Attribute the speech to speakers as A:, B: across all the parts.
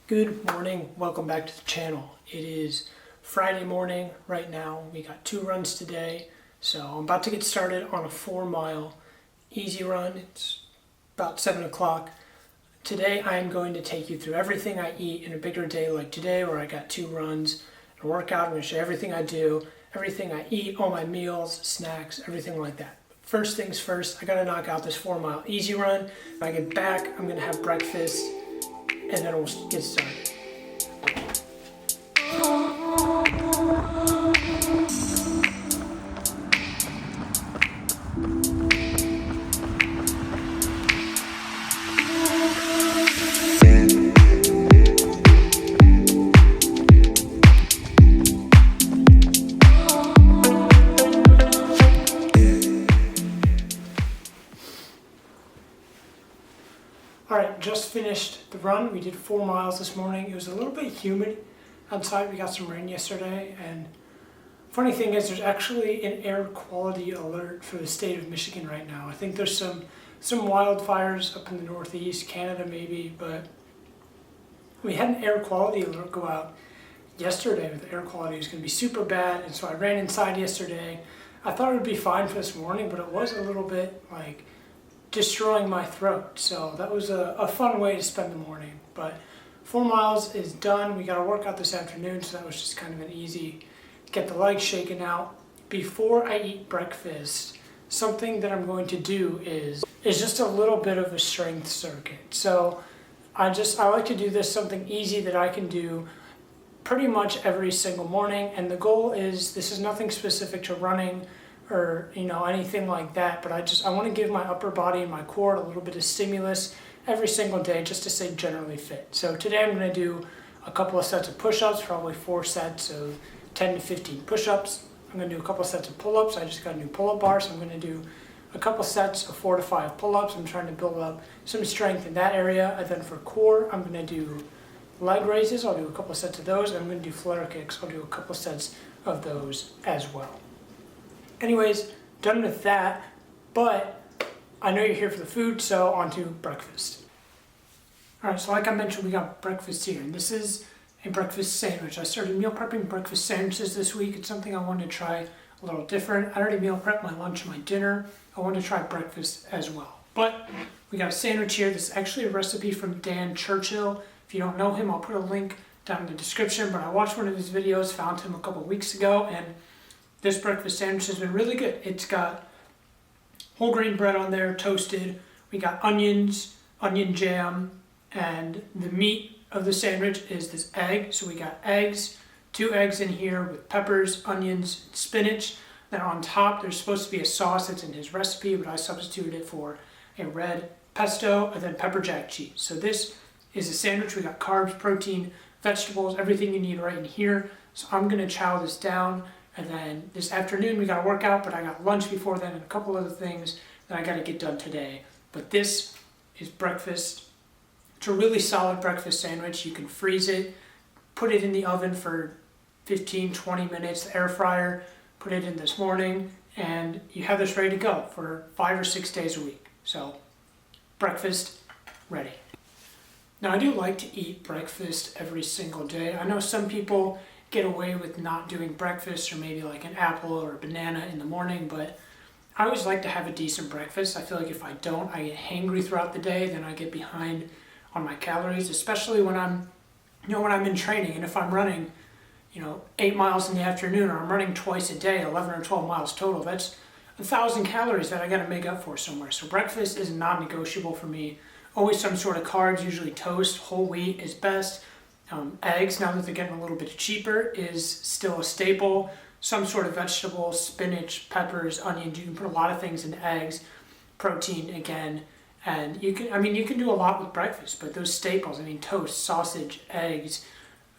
A: Good morning, welcome back to the channel. It is Friday morning right now. We got 2 runs today, so I'm about to get started on a 4-mile easy run. It's about 7 o'clock. Today I am going to take you through everything I eat in a bigger day like today where I got 2 runs and a workout. I'm going to show you everything I do, everything I eat, all my meals, snacks, everything like that. First things first, I got to knock out this 4-mile easy run. When I get back, I'm going to have breakfast and then we'll get started. Alright, just finished the run. We did 4 miles this morning. It was a little bit humid outside. We got some rain yesterday, and funny thing is there's actually an air quality alert for the state of Michigan right now. I think there's some wildfires up in the northeast, Canada maybe, but we had an air quality alert go out yesterday. The air quality was going to be super bad, and so I ran inside yesterday. I thought it would be fine for this morning, but it was a little bit like destroying my throat, so that was a fun way to spend the morning. But 4 miles is done. We got a workout this afternoon, so that was just kind of an easy get the legs shaken out. Before I eat breakfast, something that I'm going to do is just a little bit of a strength circuit. So I like to do this, something easy that I can do pretty much every single morning, and the goal is, this is nothing specific to running or anything like that, but I want to give my upper body and my core a little bit of stimulus every single day just to stay generally fit. So today I'm going to do a couple of sets of push-ups, probably 4 sets of 10 to 15 push-ups. I'm going to do a couple of sets of pull-ups. I just got a new pull-up bar, so I'm going to do a couple sets of 4 to 5 pull-ups. I'm trying to build up some strength in that area. And then for core, I'm going to do leg raises. I'll do a couple of sets of those. And I'm going to do flare kicks. I'll do a couple of sets of those as well. Anyways, done with that, but I know you're here for the food, so on to breakfast. Alright, so like I mentioned, we got breakfast here, and this is a breakfast sandwich. I started meal prepping breakfast sandwiches this week. It's something I wanted to try a little different. I already meal prepped my lunch and my dinner. I wanted to try breakfast as well. But we got a sandwich here. This is actually a recipe from Dan Churchill. If you don't know him, I'll put a link down in the description, but I watched one of his videos, found him a couple weeks ago, and this breakfast sandwich has been really good. It's got whole grain bread on there, toasted. We got onions, onion jam, and the meat of the sandwich is this egg. So we got eggs, 2 eggs in here with peppers, onions, spinach. Then on top, there's supposed to be a sauce that's in his recipe, but I substituted it for a red pesto and then pepper jack cheese. So this is a sandwich. We got carbs, protein, vegetables, everything you need right in here. So I'm gonna chow this down. And then this afternoon we got a workout, but I got lunch before then and a couple other things that I got to get done today. But this is breakfast. It's a really solid breakfast sandwich. You can freeze it, put it in the oven for 15-20 minutes, the air fryer, put it in this morning, and you have this ready to go for 5 or 6 days a week. So breakfast ready. Now I do like to eat breakfast every single day. I know some people get away with not doing breakfast, or maybe like an apple or a banana in the morning, but I always like to have a decent breakfast. I feel like if I don't, I get hangry throughout the day, then I get behind on my calories, especially when I'm in training, and if I'm running 8 miles in the afternoon, or I'm running twice a day, 11 or 12 miles total, that's 1,000 calories that I got to make up for somewhere. So breakfast is non-negotiable for me. Always some sort of carbs, usually toast, whole wheat is best. Eggs, now that they're getting a little bit cheaper, is still a staple. Some sort of vegetable, spinach, peppers, onions. You can put a lot of things in eggs. Protein again, and you can do a lot with breakfast. But those staples, toast, sausage, eggs,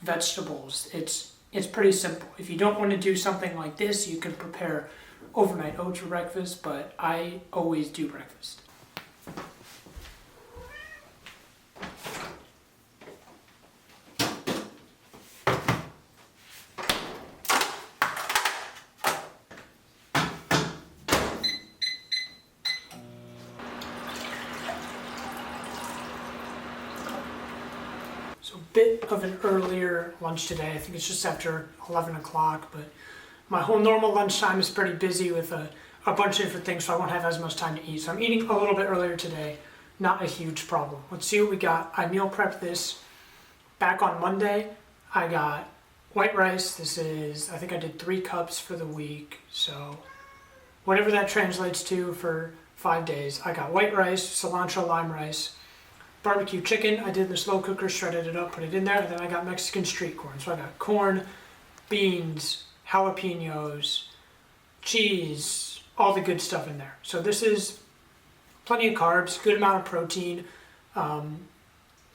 A: vegetables. It's pretty simple. If you don't want to do something like this, you can prepare overnight oats for breakfast. But I always do breakfast. So a bit of an earlier lunch today. I think it's just after 11 o'clock, but my whole normal lunchtime is pretty busy with a bunch of different things, so I won't have as much time to eat. So I'm eating a little bit earlier today. Not a huge problem. Let's see what we got. I meal prepped this back on Monday. I got white rice. This is, I think I did 3 cups for the week. So whatever that translates to for 5 days. I got white rice, cilantro lime rice, barbecue chicken. I did in the slow cooker, shredded it up, put it in there. And then I got Mexican street corn. So I got corn, beans, jalapenos, cheese, all the good stuff in there. So this is plenty of carbs, good amount of protein,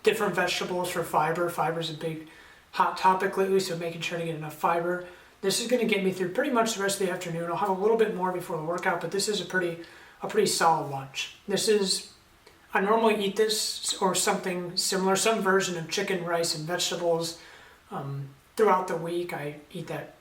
A: different vegetables for fiber. Fiber is a big hot topic lately, so making sure to get enough fiber. This is going to get me through pretty much the rest of the afternoon. I'll have a little bit more before the workout, but this is a pretty solid lunch. I normally eat this or something similar, some version of chicken, rice, and vegetables throughout the week. I eat that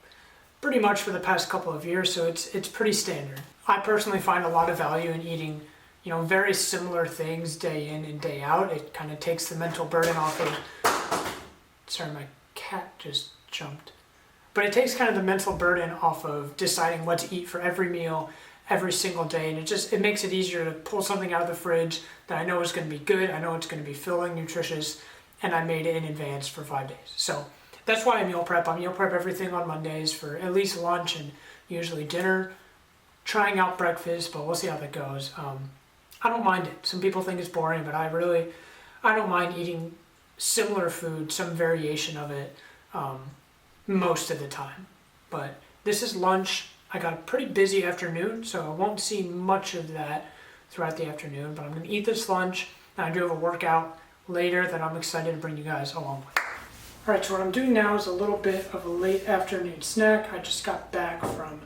A: pretty much for the past couple of years, so it's pretty standard. I personally find a lot of value in eating very similar things day in and day out. It kind of takes the mental burden off of, sorry, my cat just jumped. But it takes kind of the mental burden off of deciding what to eat for every meal, every single day. And it makes it easier to pull something out of the fridge that I know is going to be good, I know it's going to be filling, nutritious, and I made it in advance for 5 days. So that's why I meal prep. I meal prep everything on Mondays for at least lunch and usually dinner. Trying out breakfast, but we'll see how that goes. I don't mind it. Some people think it's boring, but I don't mind eating similar food, some variation of it, most of the time. But this is lunch. I got a pretty busy afternoon, so I won't see much of that throughout the afternoon, but I'm going to eat this lunch, and I do have a workout later that I'm excited to bring you guys along with. All right, so what I'm doing now is a little bit of a late afternoon snack. I just got back from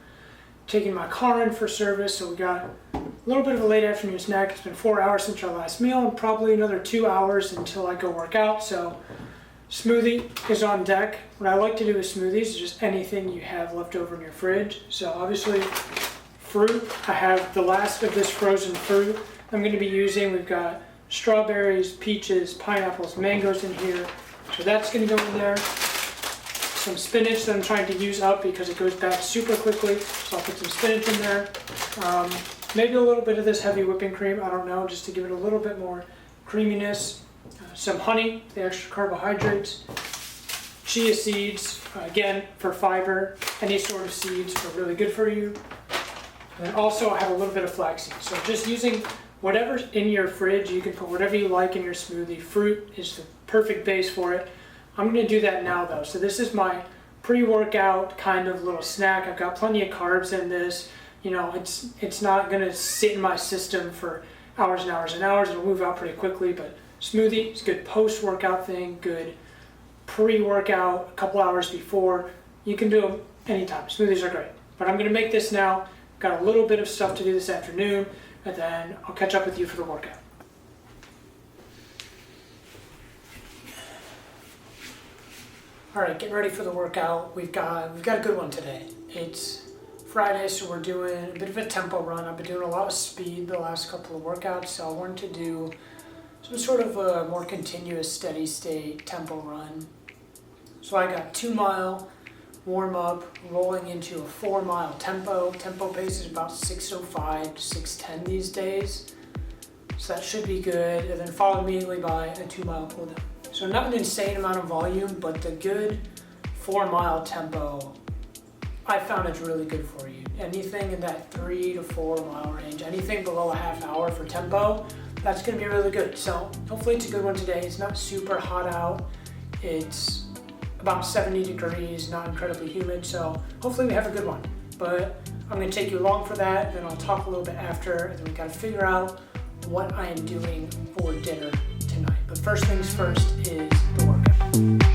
A: taking my car in for service, so we got a little bit of a late afternoon snack. It's been 4 hours since our last meal and probably another 2 hours until I go work out. So smoothie is on deck. What I like to do with smoothies is just anything you have left over in your fridge. So obviously fruit, I have the last of this frozen fruit I'm going to be using. We've got strawberries, peaches, pineapples, mangoes in here. So that's going to go in there. Some spinach that I'm trying to use up because it goes bad super quickly, so I'll put some spinach in there. Maybe a little bit of this heavy whipping cream, I don't know, just to give it a little bit more creaminess. Some honey, the extra carbohydrates. Chia seeds, again, for fiber. Any sort of seeds are really good for you. And then also I have a little bit of flaxseed. So just using whatever's in your fridge, you can put whatever you like in your smoothie. Fruit is the perfect base for it. I'm going to do that now though. So this is my pre-workout kind of little snack. I've got plenty of carbs in this. It's not going to sit in my system for hours and hours and hours. It'll move out pretty quickly, but smoothie is a good post-workout thing, good pre-workout, a couple hours before. You can do them anytime. Smoothies are great. But I'm going to make this now. Got a little bit of stuff to do this afternoon, and then I'll catch up with you for the workout. All right, getting ready for the workout. We've got a good one today. It's Friday, so we're doing a bit of a tempo run. I've been doing a lot of speed the last couple of workouts, so I wanted to do some sort of a more continuous, steady state tempo run. So I got 2 mile warm up, rolling into a 4 mile tempo. Tempo pace is about 6:05 to 6:10 these days, so that should be good. And then followed immediately by a 2 mile cool down. So not an insane amount of volume, but the good 4 mile tempo, I found it's really good for you. Anything in that 3 to 4 mile range, anything below a half hour for tempo, that's going to be really good. So hopefully it's a good one today. It's not super hot out. It's about 70 degrees, not incredibly humid. So hopefully we have a good one. But I'm going to take you along for that, and then I'll talk a little bit after, and then we got to figure out what I am doing for dinner tonight. But first things first is the workout.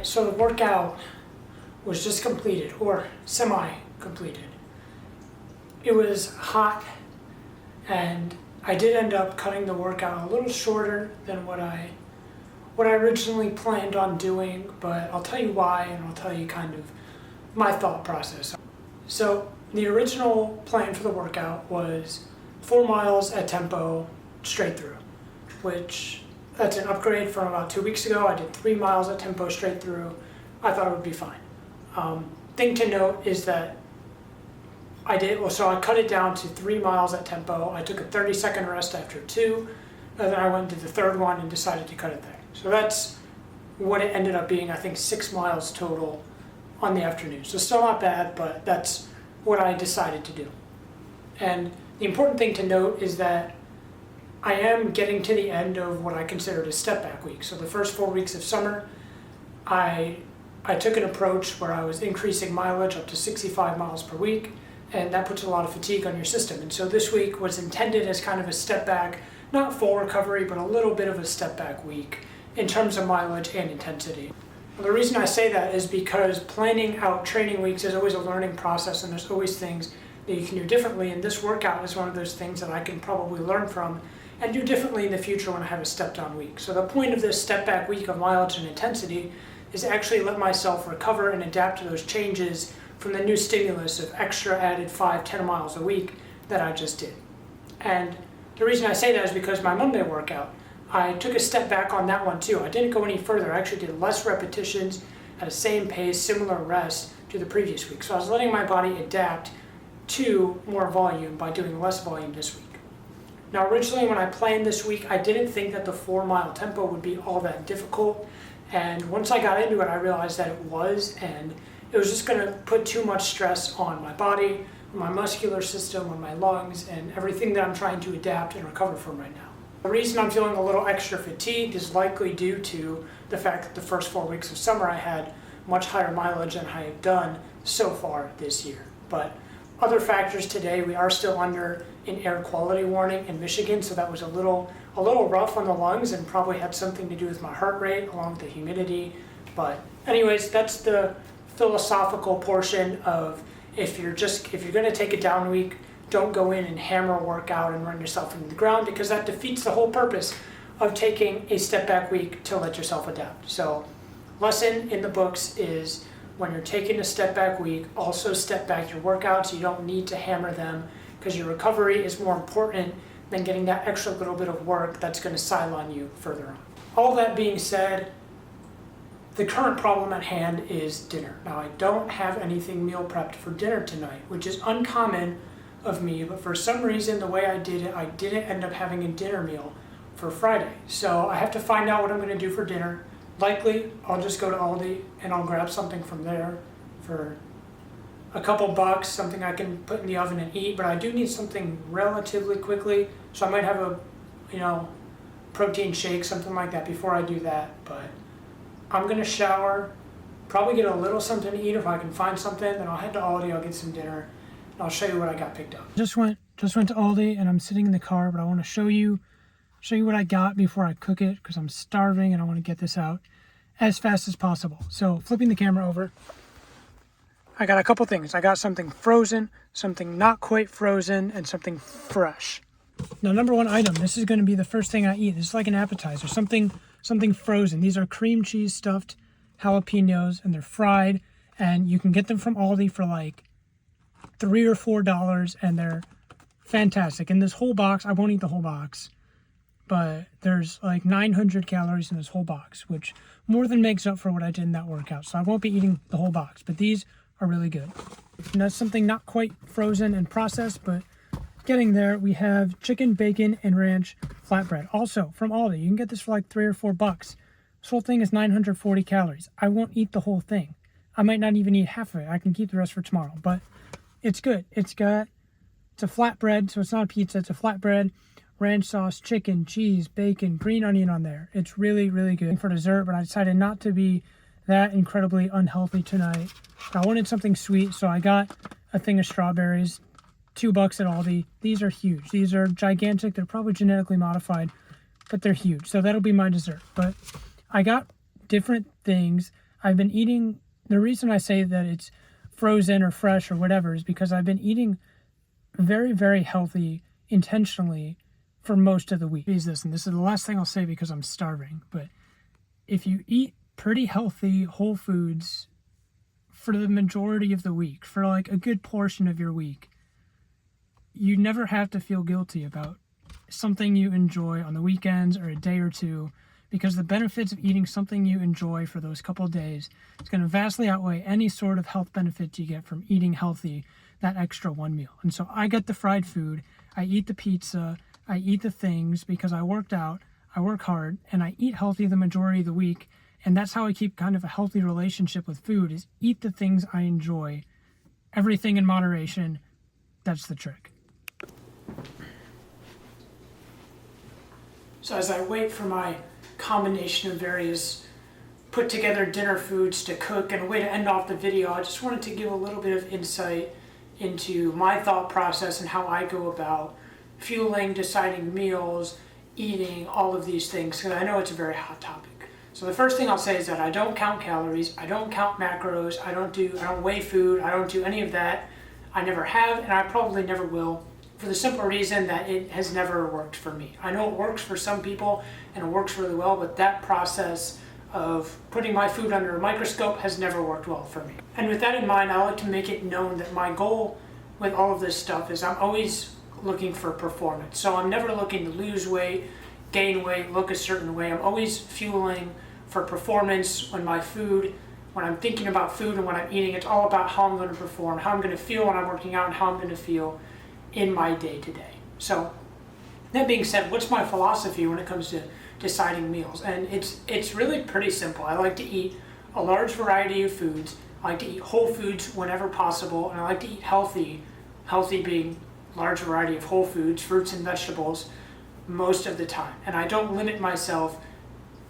A: So the workout was just completed, or semi-completed. It was hot, and I did end up cutting the workout a little shorter than what I originally planned on doing, but I'll tell you why, and I'll tell you kind of my thought process. So the original plan for the workout was 4 miles at tempo straight through, which that's an upgrade from about 2 weeks ago. I did 3 miles at tempo straight through. I thought it would be fine. Thing to note is that I cut it down to 3 miles at tempo. I took a 30-second rest after 2, and then I went to the third one and decided to cut it there. So that's what it ended up being, I think 6 miles total on the afternoon. So still not bad, but that's what I decided to do. And the important thing to note is that I am getting to the end of what I considered a step back week. So the first 4 weeks of summer, I took an approach where I was increasing mileage up to 65 miles per week, and that puts a lot of fatigue on your system. And so this week was intended as kind of a step back, not full recovery, but a little bit of a step back week in terms of mileage and intensity. Well, the reason I say that is because planning out training weeks is always a learning process, and there's always things that you can do differently, and this workout is one of those things that I can probably learn from and do differently in the future when I have a step down week. So the point of this step back week of mileage and intensity is to actually let myself recover and adapt to those changes from the new stimulus of extra added 5-10 miles a week that I just did. And the reason I say that is because my Monday workout, I took a step back on that one too. I didn't go any further. I actually did less repetitions at the same pace, similar rest to the previous week. So I was letting my body adapt to more volume by doing less volume this week. Now originally when I planned this week, I didn't think that the 4 mile tempo would be all that difficult. And once I got into it, I realized that it was, and it was just gonna put too much stress on my body, my muscular system, on my lungs, and everything that I'm trying to adapt and recover from right now. The reason I'm feeling a little extra fatigued is likely due to the fact that the first 4 weeks of summer I had much higher mileage than I have done so far this year. But other factors today, we are still under an air quality warning in Michigan, so that was a little rough on the lungs and probably had something to do with my heart rate along with the humidity. But anyways, that's the philosophical portion of if you're gonna take a down week, don't go in and hammer a workout and run yourself into the ground, because that defeats the whole purpose of taking a step back week to let yourself adapt. So lesson in the books is when you're taking a step back week, also step back your workouts. You don't need to hammer them because your recovery is more important than getting that extra little bit of work that's going to sideline you further on. All that being said, the current problem at hand is dinner. Now I don't have anything meal prepped for dinner tonight, which is uncommon of me, but for some reason the way I did it, I didn't end up having a dinner meal for Friday. So I have to find out what I'm going to do for dinner. Likely I'll just go to Aldi and I'll grab something from there for a couple bucks, something I can put in the oven and eat, but I do need something relatively quickly, so I might have a protein shake, something like that before I do that. But I'm gonna shower, probably get a little something to eat if I can find something, then I'll head to Aldi, I'll get some dinner, and I'll show you what I got picked up. Just went to Aldi and I'm sitting in the car, but I want to show you what I got before I cook it, because I'm starving and I want to get this out as fast as possible. So flipping the camera over, I got a couple things. I got something frozen, something not quite frozen, and something fresh. Now, number one item, this is going to be the first thing I eat. This is like an appetizer, something frozen. These are cream cheese stuffed jalapenos, and they're fried, and you can get them from Aldi for like $3 or $4, and they're fantastic. In this whole box, I won't eat the whole box, but there's like 900 calories in this whole box, which more than makes up for what I did in that workout. So I won't be eating the whole box, but these are really good. And that's something not quite frozen and processed, but getting there. We have chicken, bacon, and ranch flatbread. Also from Aldi, you can get this for like $3 or $4. This whole thing is 940 calories. I won't eat the whole thing. I might not even eat half of it. I can keep the rest for tomorrow, but it's good. It's a flatbread, so it's not a pizza, it's a flatbread, ranch sauce, chicken, cheese, bacon, green onion on there. It's really, really good for dessert, but I decided not to be that incredibly unhealthy tonight. I wanted something sweet, so I got a thing of strawberries, $2 at Aldi. These are huge. These are gigantic. They're probably genetically modified, but they're huge. So that'll be my dessert. But I got different things. I've been eating, the reason I say that it's frozen or fresh or whatever is because I've been eating very, very healthy intentionally for most of the week. Is this, and this is the last thing I'll say because I'm starving, but if you eat pretty healthy whole foods for the majority of the week, for like a good portion of your week, you never have to feel guilty about something you enjoy on the weekends or a day or two, because the benefits of eating something you enjoy for those couple of days is going to vastly outweigh any sort of health benefits you get from eating healthy that extra one meal. And so I get the fried food, I eat the pizza, I eat the things because I worked out, I work hard, and I eat healthy the majority of the week. And that's how I keep kind of a healthy relationship with food, is eat the things I enjoy, everything in moderation. That's the trick. So as I wait for my combination of various put together dinner foods to cook and a way to end off the video, I just wanted to give a little bit of insight into my thought process and how I go about fueling, deciding meals, eating, all of these things, because I know it's a very hot topic. So the first thing I'll say is that I don't count calories, I don't count macros, I don't weigh food, I don't do any of that. I never have, and I probably never will, for the simple reason that it has never worked for me. I know it works for some people and it works really well, but that process of putting my food under a microscope has never worked well for me. And with that in mind, I like to make it known that my goal with all of this stuff is I'm always looking for performance. So I'm never looking to lose weight, gain weight, look a certain way. I'm always fueling for performance when I'm thinking about food and when I'm eating. It's all about how I'm going to perform, how I'm going to feel when I'm working out, and how I'm going to feel in my day-to-day. So that being said, what's my philosophy when it comes to deciding meals? And it's really pretty simple. I like to eat a large variety of foods. I like to eat whole foods whenever possible, and I like to eat healthy being large variety of whole foods, fruits and vegetables, most of the time. And I don't limit myself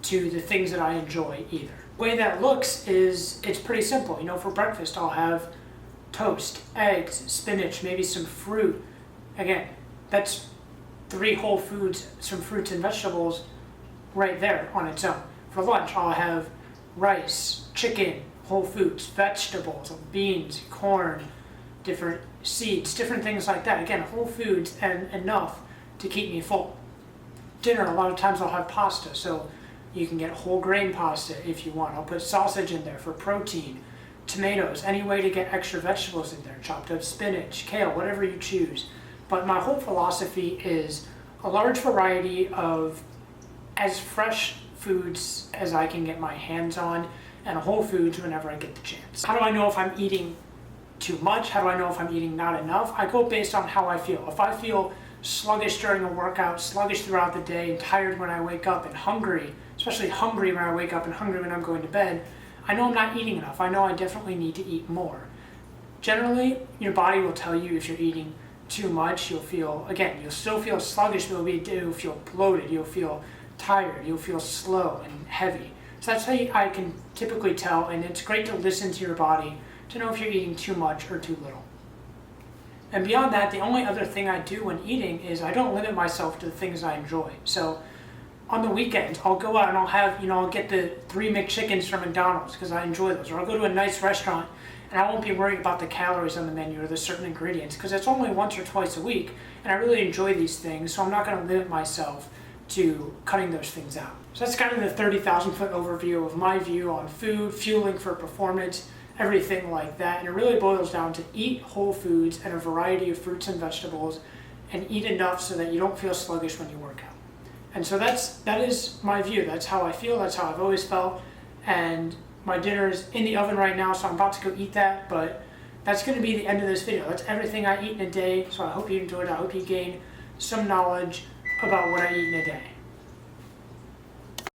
A: to the things that I enjoy either. The way that looks is, it's pretty simple. For breakfast I'll have toast, eggs, spinach, maybe some fruit. Again, that's 3 whole foods, some fruits and vegetables right there on its own. For lunch I'll have rice, chicken, whole foods, vegetables, beans, corn, different seeds, different things like that. Again, whole foods and enough to keep me full. Dinner, a lot of times I'll have pasta, so you can get whole grain pasta if you want. I'll put sausage in there for protein, tomatoes, any way to get extra vegetables in there, chopped up spinach, kale, whatever you choose. But my whole philosophy is a large variety of as fresh foods as I can get my hands on, and whole foods whenever I get the chance. How do I know if I'm eating too much? How do I know if I'm eating not enough? I go based on how I feel. If I feel sluggish during a workout, sluggish throughout the day, and tired when I wake up, and hungry, especially hungry when I wake up and hungry when I'm going to bed, I know I'm not eating enough. I know I definitely need to eat more. Generally, your body will tell you if you're eating too much. You'll still feel sluggish, but you'll feel bloated, you'll feel tired, you'll feel slow and heavy. So that's how I can typically tell, and it's great to listen to your body to know if you're eating too much or too little. And beyond that, the only other thing I do when eating is I don't limit myself to the things I enjoy. So on the weekends, I'll go out and I'll get the 3 McChickens from McDonald's because I enjoy those. Or I'll go to a nice restaurant and I won't be worried about the calories on the menu or the certain ingredients because it's only once or twice a week and I really enjoy these things, so I'm not going to limit myself to cutting those things out. So that's kind of the 30,000 foot overview of my view on food, fueling for performance, everything like that. And it really boils down to eat whole foods and a variety of fruits and vegetables and eat enough so that you don't feel sluggish when you work out. And so that is my view. That's how I feel. That's how I've always felt. And my dinner is in the oven right now, so I'm about to go eat that. But that's going to be the end of this video. That's everything I eat in a day. So I hope you enjoyed it. I hope you gained some knowledge about what I eat in a day.